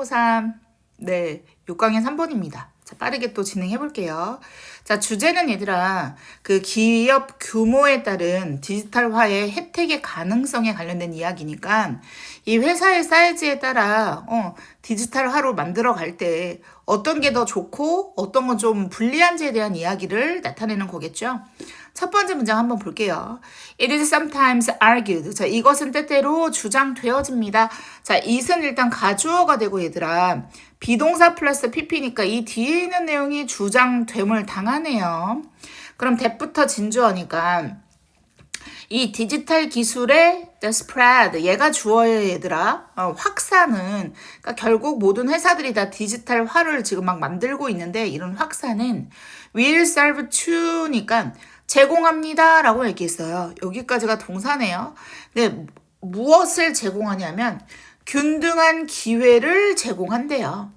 3. 네, 6강의 3번입니다. 자, 빠르게 또 진행해 볼게요. 자, 주제는 얘들아, 그 기업 규모에 따른 디지털화의 혜택의 가능성에 관련된 이야기니까 이 회사의 사이즈에 따라 디지털화로 만들어 갈 때 어떤 게 더 좋고 어떤 건 좀 불리한지에 대한 이야기를 나타내는 거겠죠. 첫 번째 문장 한번 볼게요. It is sometimes argued. 자, 이것은 때때로 주장되어집니다. 자, it은 일단 가주어가 되고 얘들아. 비동사 플러스 pp니까 이 뒤에 있는 내용이 주장됨을 당하네요. 그럼 that부터 진주어니까 이 디지털 기술의 the spread, 얘가 주어예요, 얘들아. 확산은, 그러니까 결국 모든 회사들이 다 디지털화를 지금 막 만들고 있는데 이런 확산은 will serve to니까 제공합니다 라고 얘기했어요. 여기까지가 동사네요. 근데 무엇을 제공하냐면 균등한 기회를 제공한대요.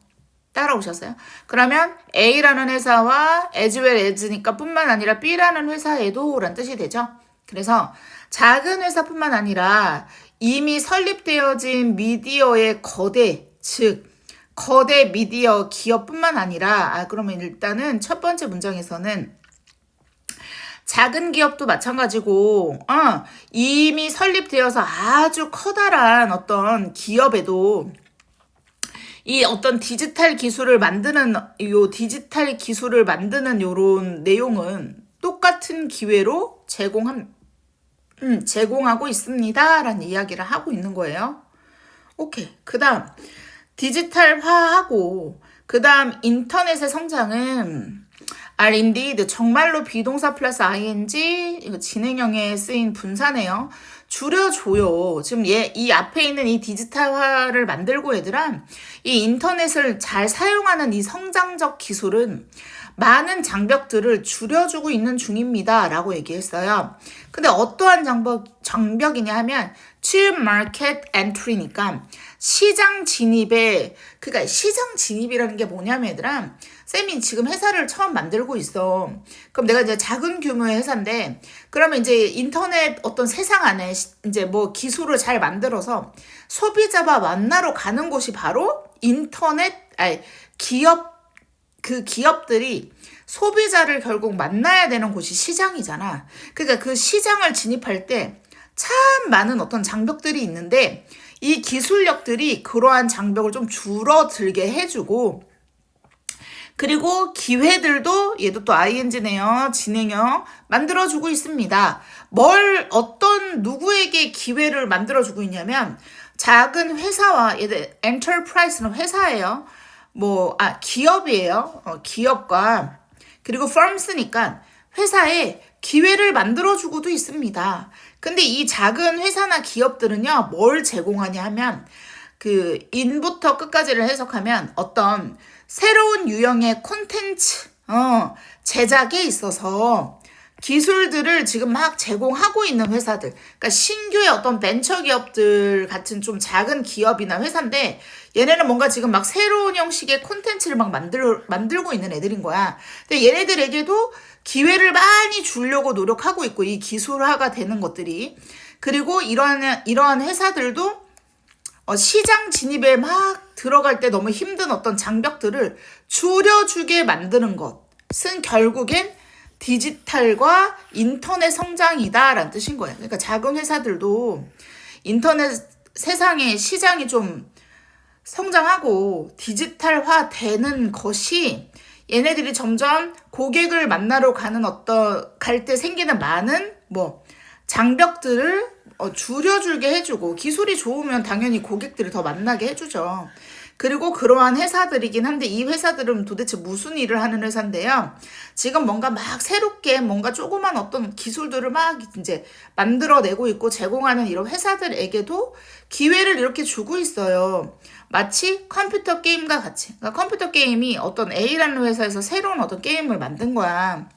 따라오셨어요? 그러면 A라는 회사와 as well as니까 뿐만 아니라 B라는 회사에도 라는 뜻이 되죠. 그래서 작은 회사뿐만 아니라 이미 설립되어진 미디어의 거대, 즉 거대 미디어 기업뿐만 아니라 그러면 일단은 첫 번째 문장에서는 작은 기업도 마찬가지고 이미 설립되어서 아주 커다란 어떤 기업에도 이 어떤 디지털 기술을 만드는 요런 내용은 똑같은 기회로 제공하고 있습니다라는 이야기를 하고 있는 거예요. 오케이. 그다음 디지털화하고 그다음 인터넷의 성장은 are indeed 정말로 비동사 플러스 ing 이거 진행형에 쓰인 분사네요. 줄여줘요. 지금 이 앞에 있는 이 디지털화를 만들고 얘들아 이 인터넷을 잘 사용하는 이 성장적 기술은 많은 장벽들을 줄여주고 있는 중입니다 라고 얘기했어요. 근데 어떠한 장벽이냐 하면 to market entry니까 시장 진입에, 그러니까 시장 진입이라는 게 뭐냐면 얘들아 쌤이 지금 회사를 처음 만들고 있어. 그럼 내가 이제 작은 규모의 회사인데 그러면 이제 인터넷 어떤 세상 안에 이제 뭐 기술을 잘 만들어서 소비자와 만나러 가는 곳이 바로 기업들이 소비자를 결국 만나야 되는 곳이 시장이잖아. 그러니까 그 시장을 진입할 때 참 많은 어떤 장벽들이 있는데 이 기술력들이 그러한 장벽을 좀 줄어들게 해주고 그리고 기회들도 얘도 또 ing네요. 진행형 만들어주고 있습니다. 누구에게 기회를 만들어주고 있냐면 작은 회사와 얘들 enterprise는 회사예요. 기업이에요. 기업과 그리고 firms니까 회사에 기회를 만들어주고도 있습니다. 근데 이 작은 회사나 기업들은요, 뭘 제공하냐 하면 그 인부터 끝까지를 해석하면 어떤 새로운 유형의 콘텐츠, 제작에 있어서 기술들을 지금 막 제공하고 있는 회사들, 그러니까 신규의 어떤 벤처 기업들 같은 좀 작은 기업이나 회사인데 얘네는 뭔가 지금 막 새로운 형식의 콘텐츠를 막 만들고 있는 애들인 거야. 근데 얘네들에게도 기회를 많이 주려고 노력하고 있고 이 기술화가 되는 것들이 그리고 이러한 회사들도 시장 진입에 막 들어갈 때 너무 힘든 어떤 장벽들을 줄여주게 만드는 것은 결국엔 디지털과 인터넷 성장이다라는 뜻인 거예요. 그러니까 작은 회사들도 인터넷 세상의 시장이 좀 성장하고 디지털화 되는 것이 얘네들이 점점 고객을 만나러 갈 때 생기는 많은 장벽들을 줄여주게 해주고 기술이 좋으면 당연히 고객들을 더 만나게 해주죠. 그리고 그러한 회사들이긴 한데 이 회사들은 도대체 무슨 일을 하는 회사인데요. 지금 뭔가 막 새롭게 뭔가 조그만 어떤 기술들을 막 이제 만들어내고 있고 제공하는 이런 회사들에게도 기회를 이렇게 주고 있어요. 마치 컴퓨터 게임과 같이. 그러니까 컴퓨터 게임이 어떤 A라는 회사에서 새로운 어떤 게임을 만든 거야.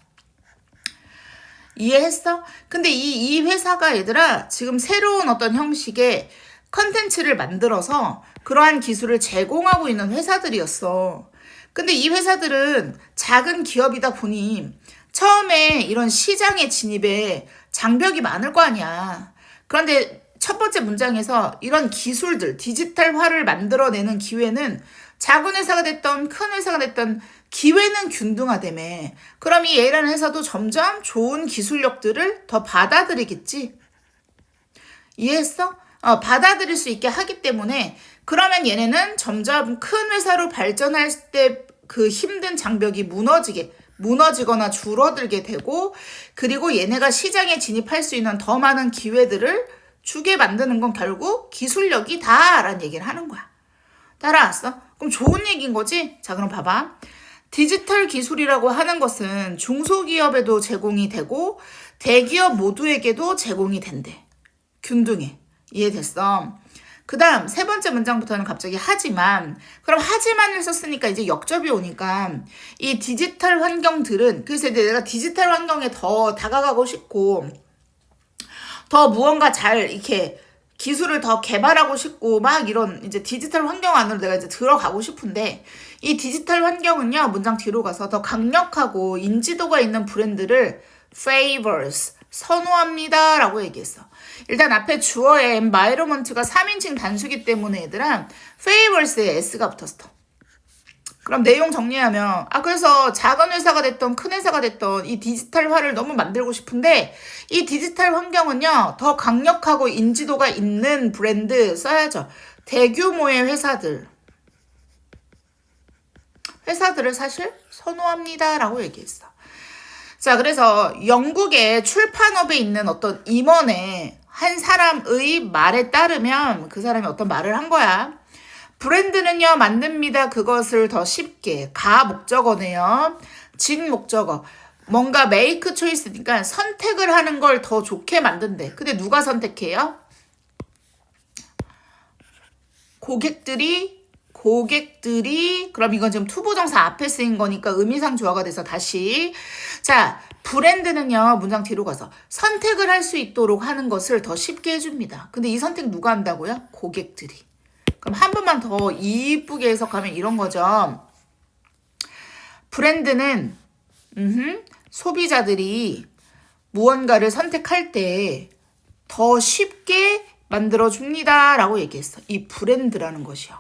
이해했어? 근데 이 회사가 얘들아 지금 새로운 어떤 형식의 컨텐츠를 만들어서 그러한 기술을 제공하고 있는 회사들이었어. 근데 이 회사들은 작은 기업이다 보니 처음에 이런 시장의 진입에 장벽이 많을 거 아니야. 그런데 첫 번째 문장에서 이런 기술들, 디지털화를 만들어내는 기회는 작은 회사가 됐던 큰 회사가 됐던 기회는 균등하다며. 그럼 이 A라는 회사도 점점 좋은 기술력들을 더 받아들이겠지. 이해했어? 받아들일 수 있게 하기 때문에 그러면 얘네는 점점 큰 회사로 발전할 때 그 힘든 장벽이 무너지거나 줄어들게 되고, 그리고 얘네가 시장에 진입할 수 있는 더 많은 기회들을 주게 만드는 건 결국 기술력이다 라는 얘기를 하는 거야. 따라왔어? 그럼 좋은 얘기인 거지? 자, 그럼 봐봐. 디지털 기술이라고 하는 것은 중소기업에도 제공이 되고 대기업 모두에게도 제공이 된대. 균등해. 이해됐어? 그 다음 세 번째 문장부터는 갑자기 하지만, 그럼 하지만을 썼으니까 이제 역접이 오니까 이 디지털 환경들은, 그래서 내가 디지털 환경에 더 다가가고 싶고 더 무언가 잘 이렇게 기술을 더 개발하고 싶고 막 이런 이제 디지털 환경 안으로 내가 이제 들어가고 싶은데, 이 디지털 환경은요, 문장 뒤로 가서 더 강력하고 인지도가 있는 브랜드를 favors, 선호합니다 라고 얘기했어. 일단 앞에 주어에 environment가 3인칭 단수기 때문에 얘들아 favors에 s가 붙었어. 그럼 내용 정리하면, 그래서 작은 회사가 됐던 큰 회사가 됐던 이 디지털화를 너무 만들고 싶은데 이 디지털 환경은요, 더 강력하고 인지도가 있는 브랜드 써야죠. 대규모의 회사들을 사실 선호합니다 라고 얘기했어. 자, 그래서 영국의 출판업에 있는 어떤 임원의 한 사람의 말에 따르면 그 사람이 어떤 말을 한 거야. 브랜드는요, 만듭니다. 그것을 더 쉽게. 가 목적어네요. 진 목적어. 뭔가 make choice니까 선택을 하는 걸 더 좋게 만든대. 근데 누가 선택해요? 고객들이, 그럼 이건 지금 투부정사 앞에 쓰인 거니까 의미상 주어가 돼서 다시. 자, 브랜드는요, 문장 뒤로 가서 선택을 할 수 있도록 하는 것을 더 쉽게 해줍니다. 근데 이 선택 누가 한다고요? 고객들이. 그럼 한 번만 더 이쁘게 해석하면 이런 거죠. 브랜드는 소비자들이 무언가를 선택할 때 더 쉽게 만들어줍니다 라고 얘기했어. 이 브랜드라는 것이요.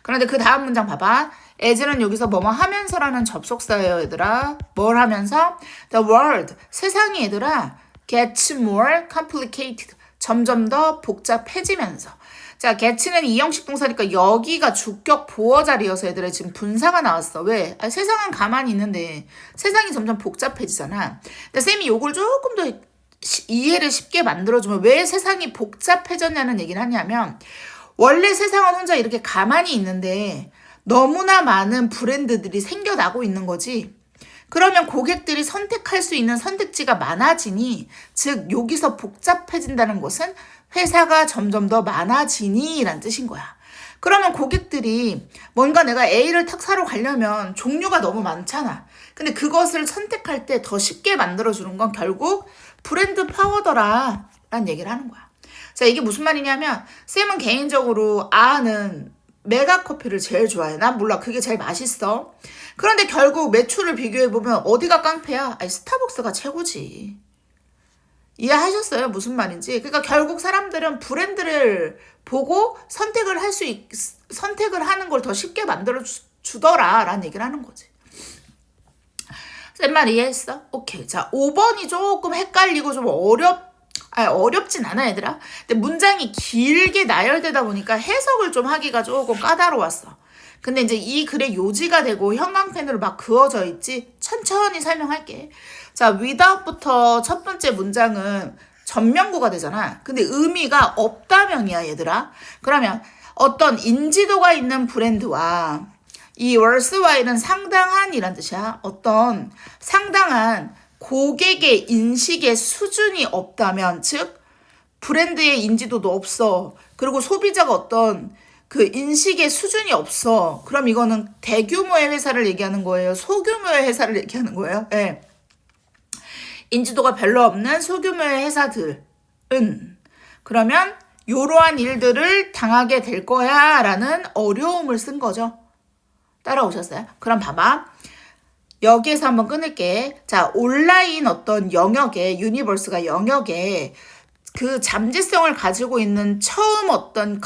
그런데 그 다음 문장 봐봐. as는 여기서 뭐뭐 하면서라는 접속사예요, 얘들아. 뭘 하면서? The world, 세상이 얘들아 gets more complicated, 점점 더 복잡해지면서. 자, get는 이형식 동사니까 여기가 주격 보어 자리여서 얘들아 지금 분사가 나왔어. 왜? 세상은 가만히 있는데 세상이 점점 복잡해지잖아. 근데 쌤이 요걸 조금 더 이해를 쉽게 만들어주면 왜 세상이 복잡해졌냐는 얘기를 하냐면, 원래 세상은 혼자 이렇게 가만히 있는데 너무나 많은 브랜드들이 생겨나고 있는 거지. 그러면 고객들이 선택할 수 있는 선택지가 많아지니, 즉 여기서 복잡해진다는 것은 회사가 점점 더 많아지니 라는 뜻인 거야. 그러면 고객들이 뭔가 내가 A를 탁 사러 가려면 종류가 너무 많잖아. 근데 그것을 선택할 때 더 쉽게 만들어주는 건 결국 브랜드 파워더라 라는 얘기를 하는 거야. 자, 이게 무슨 말이냐면, 쌤은 개인적으로 아는 메가커피를 제일 좋아해. 난 몰라, 그게 제일 맛있어. 그런데 결국 매출을 비교해보면 어디가 깡패야? 스타벅스가 최고지. 이해하셨어요? 무슨 말인지. 그러니까 결국 사람들은 브랜드를 보고 선택을 하는 걸 더 쉽게 만들어주더라 라는 얘기를 하는 거지. 쌤 말 이해했어? 오케이. 자, 5번이 조금 헷갈리고 좀 어렵진 않아, 얘들아. 근데 문장이 길게 나열되다 보니까 해석을 좀 하기가 조금 까다로웠어. 근데 이제 이 글의 요지가 되고 형광펜으로 막 그어져 있지. 천천히 설명할게. 자, without부터 첫 번째 문장은 전명구가 되잖아. 근데 의미가 없다면이야, 얘들아. 그러면 어떤 인지도가 있는 브랜드와 이 worthwhile은 상당한이란 뜻이야. 어떤 상당한 고객의 인식의 수준이 없다면, 즉 브랜드의 인지도도 없어. 그리고 소비자가 어떤 그 인식의 수준이 없어. 그럼 이거는 대규모의 회사를 얘기하는 거예요? 소규모의 회사를 얘기하는 거예요? 네. 인지도가 별로 없는 소규모의 회사들은 그러면 이러한 일들을 당하게 될 거야 라는 어려움을 쓴 거죠. 따라오셨어요? 그럼 봐봐. 여기에서 한번 끊을게. 자, 온라인 어떤 영역에, 유니버스가 영역에 그 잠재성을 가지고 있는 처음 어떤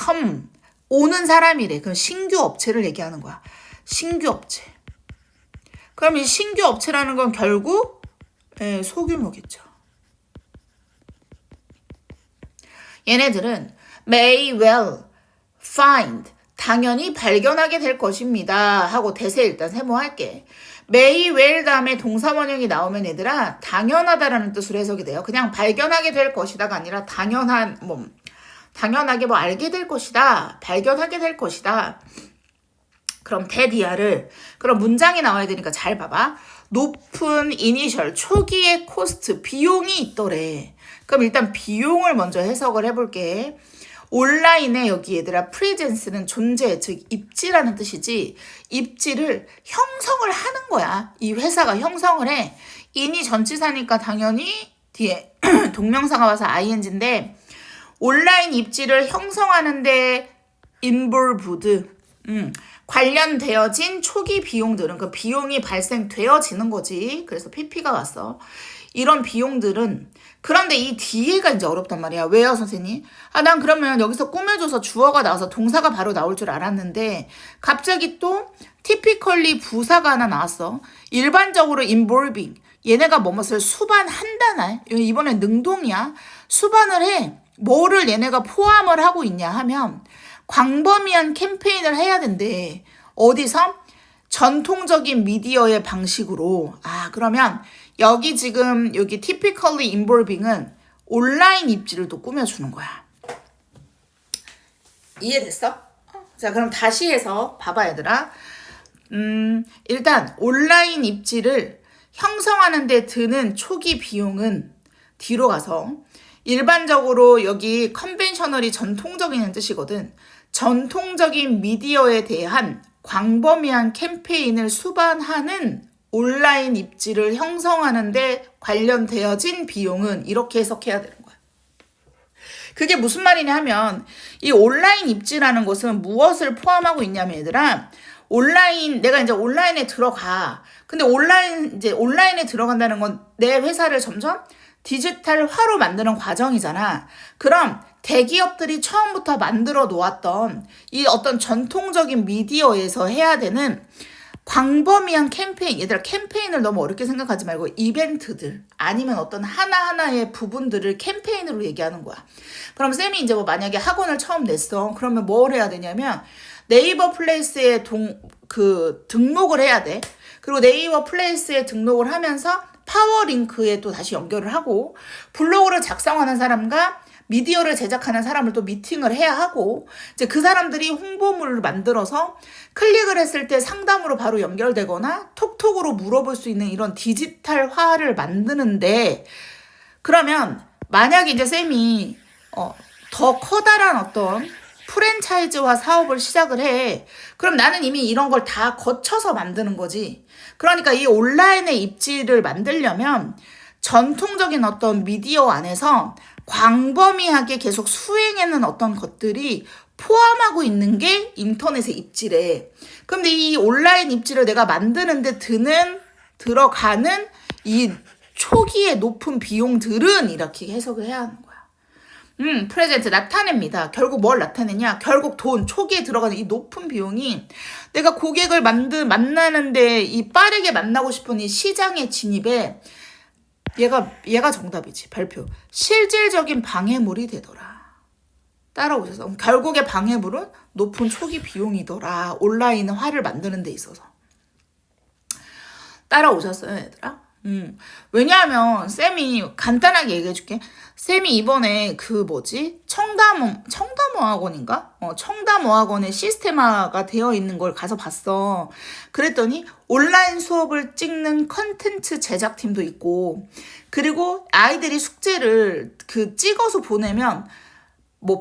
오는 사람이래. 그럼 신규 업체를 얘기하는 거야. 신규 업체. 그럼 이 신규 업체라는 건 결국 소규모겠죠. 얘네들은 may well find 당연히 발견하게 될 것입니다 하고 대세 일단 세모할게. may well 다음에 동사원형이 나오면 얘들아 당연하다라는 뜻으로 해석이 돼요. 그냥 발견하게 될 것이다가 아니라 당연하게 알게 될 것이다, 발견하게 될 것이다. 그럼 대디아를 그럼 문장이 나와야 되니까 잘 봐봐. 높은 이니셜 초기의 코스트 비용이 있더래. 그럼 일단 비용을 먼저 해석을 해볼게. 온라인에 여기 얘들아 프리젠스는 존재, 즉 입지라는 뜻이지. 입지를 형성을 하는 거야. 이 회사가 형성을 해. 인이 전치사니까 당연히 뒤에 동명사가 와서 ing인데 온라인 입지를 형성하는데 involved 관련되어진 초기 비용들은 그 비용이 발생되어지는 거지. 그래서 PP가 왔어. 이런 비용들은 그런데 이 뒤에가 이제 어렵단 말이야. 왜요, 선생님? 난 그러면 여기서 꾸며줘서 주어가 나와서 동사가 바로 나올 줄 알았는데 갑자기 또 typically 부사가 하나 나왔어. 일반적으로 involving 얘네가 뭐뭇을 수반한다나 이번엔 능동이야. 수반을 해. 뭐를 얘네가 포함을 하고 있냐 하면 광범위한 캠페인을 해야 된대. 어디서? 전통적인 미디어의 방식으로. 그러면 여기 typically involving은 온라인 입지를 또 꾸며주는 거야. 이해됐어? 자, 그럼 다시 해서 봐봐, 얘들아. 일단 온라인 입지를 형성하는 데 드는 초기 비용은 뒤로 가서 일반적으로 여기 컨벤셔널이 전통적인 뜻이거든. 전통적인 미디어에 대한 광범위한 캠페인을 수반하는 온라인 입지를 형성하는 데 관련되어진 비용은 이렇게 해석해야 되는 거야. 그게 무슨 말이냐 하면 이 온라인 입지라는 것은 무엇을 포함하고 있냐면 얘들아 내가 이제 온라인에 들어가. 근데 온라인에 들어간다는 건 내 회사를 점점 디지털화로 만드는 과정이잖아. 그럼 대기업들이 처음부터 만들어 놓았던 이 어떤 전통적인 미디어에서 해야 되는 광범위한 캠페인, 얘들아 캠페인을 너무 어렵게 생각하지 말고 이벤트들 아니면 어떤 하나하나의 부분들을 캠페인으로 얘기하는 거야. 그럼 쌤이 이제 만약에 학원을 처음 냈어. 그러면 뭘 해야 되냐면 네이버 플레이스에 등록을 해야 돼. 그리고 네이버 플레이스에 등록을 하면서 파워링크에 또 다시 연결을 하고 블로그를 작성하는 사람과 미디어를 제작하는 사람을 또 미팅을 해야 하고 이제 그 사람들이 홍보물을 만들어서 클릭을 했을 때 상담으로 바로 연결되거나 톡톡으로 물어볼 수 있는 이런 디지털화를 만드는데 그러면 만약에 이제 쌤이 더 커다란 어떤 프랜차이즈화 사업을 시작을 해. 그럼 나는 이미 이런 걸 다 거쳐서 만드는 거지. 그러니까 이 온라인의 입지를 만들려면 전통적인 어떤 미디어 안에서 광범위하게 계속 수행하는 어떤 것들이 포함하고 있는 게 인터넷의 입지래. 근데 이 온라인 입지를 내가 만드는데 들어가는 이 초기의 높은 비용들은 이렇게 해석을 해야 하는 거야. 프레젠트 나타냅니다. 결국 뭘 나타내냐? 결국 초기에 들어가는 이 높은 비용이 내가 고객을 만나는데 이 빠르게 만나고 싶은 이 시장의 진입에 얘가 정답이지. 발표. 실질적인 방해물이 되더라. 따라오셔서. 결국의 방해물은 높은 초기 비용이더라. 온라인화를 만드는 데 있어서. 따라오셨어요, 얘들아? 왜냐하면 쌤이 간단하게 얘기해줄게. 쌤이 이번에 청담어학원인가? 청담어학원의 시스템화가 되어 있는 걸 가서 봤어. 그랬더니 온라인 수업을 찍는 컨텐츠 제작팀도 있고 그리고 아이들이 숙제를 찍어서 보내면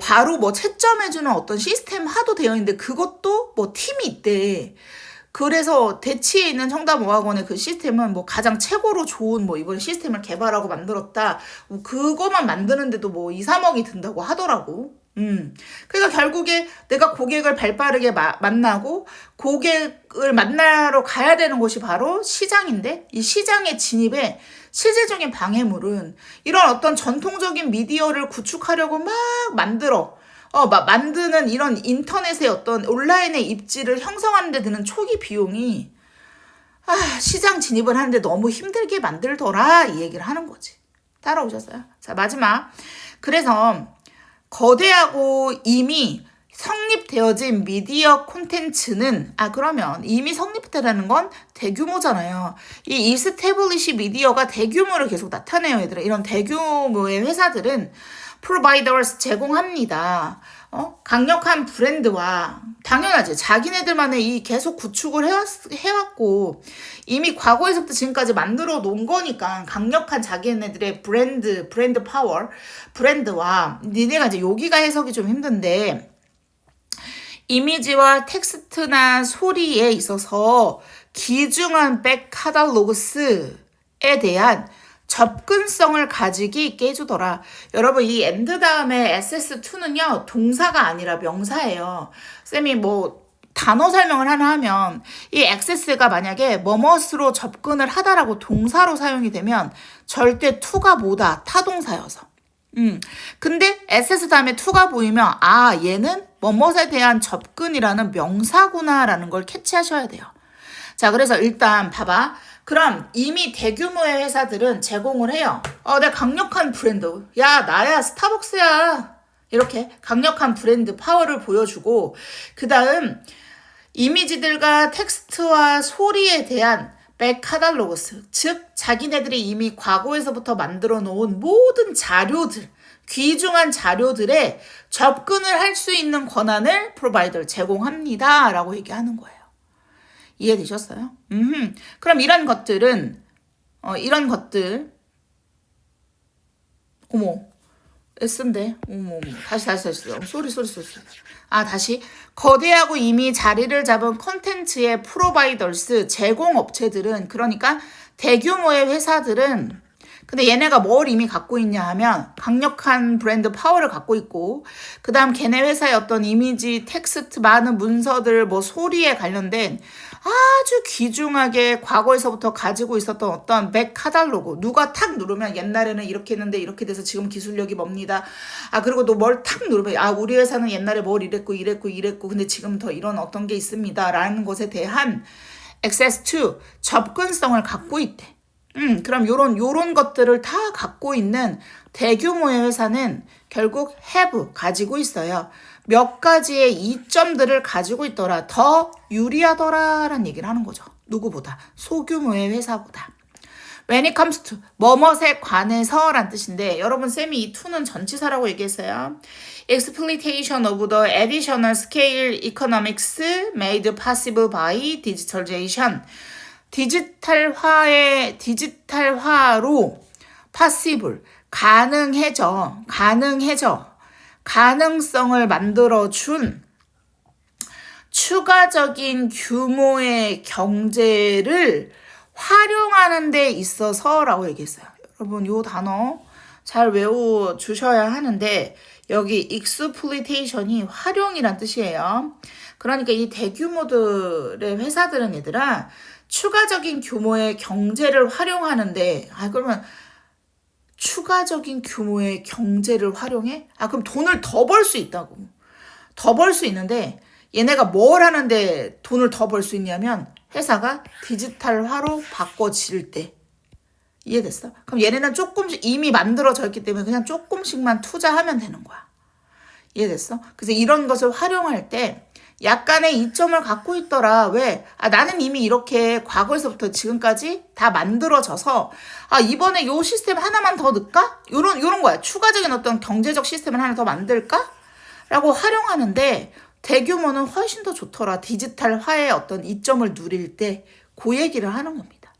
바로 채점해주는 어떤 시스템화도 되어 있는데 그것도 팀이 있대. 그래서 대치에 있는 청담어학원의 그 시스템은 가장 최고로 좋은 이번 시스템을 개발하고 만들었다. 그거만 만드는데도 2, 3억이 든다고 하더라고. 그러니까 결국에 내가 고객을 발빠르게 만나고 고객을 만나러 가야 되는 곳이 바로 시장인데 이 시장의 진입에 실질적인 방해물은 이런 어떤 전통적인 미디어를 구축하려고 막 만드는 이런 인터넷의 어떤 온라인의 입지를 형성하는 데 드는 초기 비용이 시장 진입을 하는데 너무 힘들게 만들더라 이 얘기를 하는 거지. 따라오셨어요? 자, 마지막. 그래서 거대하고 이미 성립되어진 미디어 콘텐츠는 그러면 이미 성립되라는 건 대규모잖아요. 이 이스태블리시 미디어가 대규모를 계속 나타내요, 얘들아. 이런 대규모의 회사들은 providers 제공합니다. 강력한 브랜드와 당연하지. 자기네들만의 이 계속 구축을 해왔고 이미 과거에서부터 지금까지 만들어 놓은 거니까 강력한 자기네들의 브랜드 파워, 브랜드와 니네가 이제 여기가 해석이 좀 힘든데 이미지와 텍스트나 소리에 있어서 귀중한 백 카탈로그스에 대한 접근성을 가지기 있게 해주더라. 여러분 이 and 다음에 SS2는요 동사가 아니라 명사예요. 쌤이 단어 설명을 하나 하면 이 access가 만약에 뭐뭇으로 접근을 하다라고 동사로 사용이 되면 절대 to가 뭐다 타동사여서. 근데 SS 다음에 to가 보이면 얘는 뭐뭇에 대한 접근이라는 명사구나라는 걸 캐치하셔야 돼요. 자, 그래서 일단 봐봐. 그럼 이미 대규모의 회사들은 제공을 해요. 내가 강력한 브랜드. 야, 나야 스타벅스야. 이렇게 강력한 브랜드 파워를 보여주고 그 다음 이미지들과 텍스트와 소리에 대한 백 카탈로그스, 즉 자기네들이 이미 과거에서부터 만들어 놓은 모든 자료들, 귀중한 자료들에 접근을 할 수 있는 권한을 프로바이더를 제공합니다 라고 얘기하는 거예요. 이해되셨어요? 그럼 이런 것들은 이런 것들 S인데 다시 소리 다시 거대하고 이미 자리를 잡은 콘텐츠의 프로바이더스 제공업체들은 그러니까 대규모의 회사들은 근데 얘네가 뭘 이미 갖고 있냐 하면 강력한 브랜드 파워를 갖고 있고 그 다음 걔네 회사의 어떤 이미지, 텍스트, 많은 문서들, 소리에 관련된 아주 귀중하게 과거에서부터 가지고 있었던 어떤 백 카탈로그 누가 탁 누르면 옛날에는 이렇게 했는데 이렇게 돼서 지금 기술력이 뭡니다. 그리고 또 뭘 탁 누르면 우리 회사는 옛날에 뭘 이랬고 근데 지금 더 이런 어떤 게 있습니다 라는 것에 대한 access to 접근성을 갖고 있대. 그럼 요런 것들을 다 갖고 있는 대규모의 회사는 결국 have 가지고 있어요. 몇 가지의 이점들을 가지고 있더라. 더 유리하더라라는 얘기를 하는 거죠. 누구보다. 소규모의 회사보다. When it comes to 뭐뭇에 관해서란 뜻인데 여러분 쌤이 이 to는 전치사라고 얘기했어요. Exploitation of the additional scale economics made possible by digitalization. 디지털화로 possible 가능성을 만들어준 추가적인 규모의 경제를 활용하는 데 있어서라고 얘기했어요. 여러분 이 단어 잘 외워주셔야 하는데 여기 exploitation이 활용이란 뜻이에요. 그러니까 이 대규모들의 회사들은 얘들아 추가적인 규모의 경제를 활용하는데 그러면 추가적인 규모의 경제를 활용해? 그럼 돈을 더 벌 수 있다고. 더 벌 수 있는데 얘네가 뭘 하는데 돈을 더 벌 수 있냐면 회사가 디지털화로 바꿔질 때. 이해됐어? 그럼 얘네는 조금씩 이미 만들어져 있기 때문에 그냥 조금씩만 투자하면 되는 거야. 이해됐어? 그래서 이런 것을 활용할 때 약간의 이점을 갖고 있더라. 왜? 나는 이미 이렇게 과거에서부터 지금까지 다 만들어져서 이번에 요 시스템 하나만 더 넣을까? 요런 거야. 추가적인 어떤 경제적 시스템을 하나 더 만들까? 라고 활용하는데 대규모는 훨씬 더 좋더라. 디지털화의 어떤 이점을 누릴 때 그 얘기를 하는 겁니다.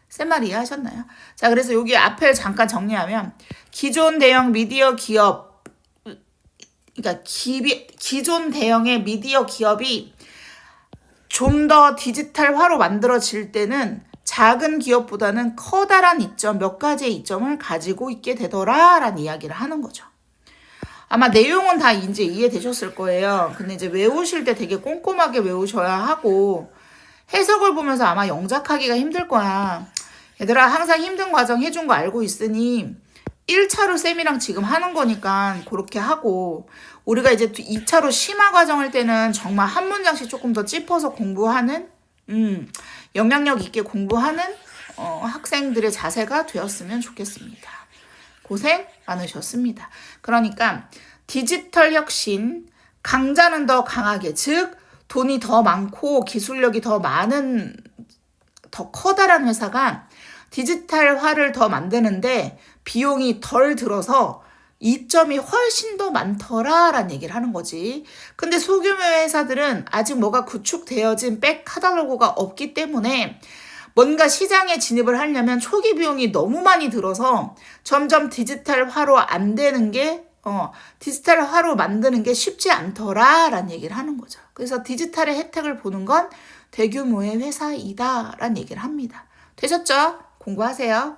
쌤 말 이해하셨나요? 자, 그래서 여기 앞을 잠깐 정리하면 기존 대형 미디어 기업 그러니까 기존 대형의 미디어 기업이 좀 더 디지털화로 만들어질 때는 작은 기업보다는 커다란 이점, 몇 가지의 이점을 가지고 있게 되더라라는 이야기를 하는 거죠. 아마 내용은 다 이제 이해되셨을 거예요. 근데 이제 외우실 때 되게 꼼꼼하게 외우셔야 하고 해석을 보면서 아마 영작하기가 힘들 거야. 얘들아 항상 힘든 과정 해준 거 알고 있으니 1차로 쌤이랑 지금 하는 거니까 그렇게 하고 우리가 이제 2차로 심화 과정 할 때는 정말 한 문장씩 조금 더 짚어서 공부하는 영향력 있게 공부하는 학생들의 자세가 되었으면 좋겠습니다. 고생 많으셨습니다. 그러니까 디지털 혁신, 강자는 더 강하게, 즉 돈이 더 많고 기술력이 더 많은 더 커다란 회사가 디지털화를 더 만드는데 비용이 덜 들어서 이점이 훨씬 더 많더라라는 얘기를 하는 거지. 근데 소규모 회사들은 아직 뭐가 구축되어진 백 카탈로그가 없기 때문에 뭔가 시장에 진입을 하려면 초기 비용이 너무 많이 들어서 점점 디지털화로 안 되는 게 디지털화로 만드는 게 쉽지 않더라라는 얘기를 하는 거죠. 그래서 디지털의 혜택을 보는 건 대규모의 회사이다라는 얘기를 합니다. 되셨죠? 공부하세요.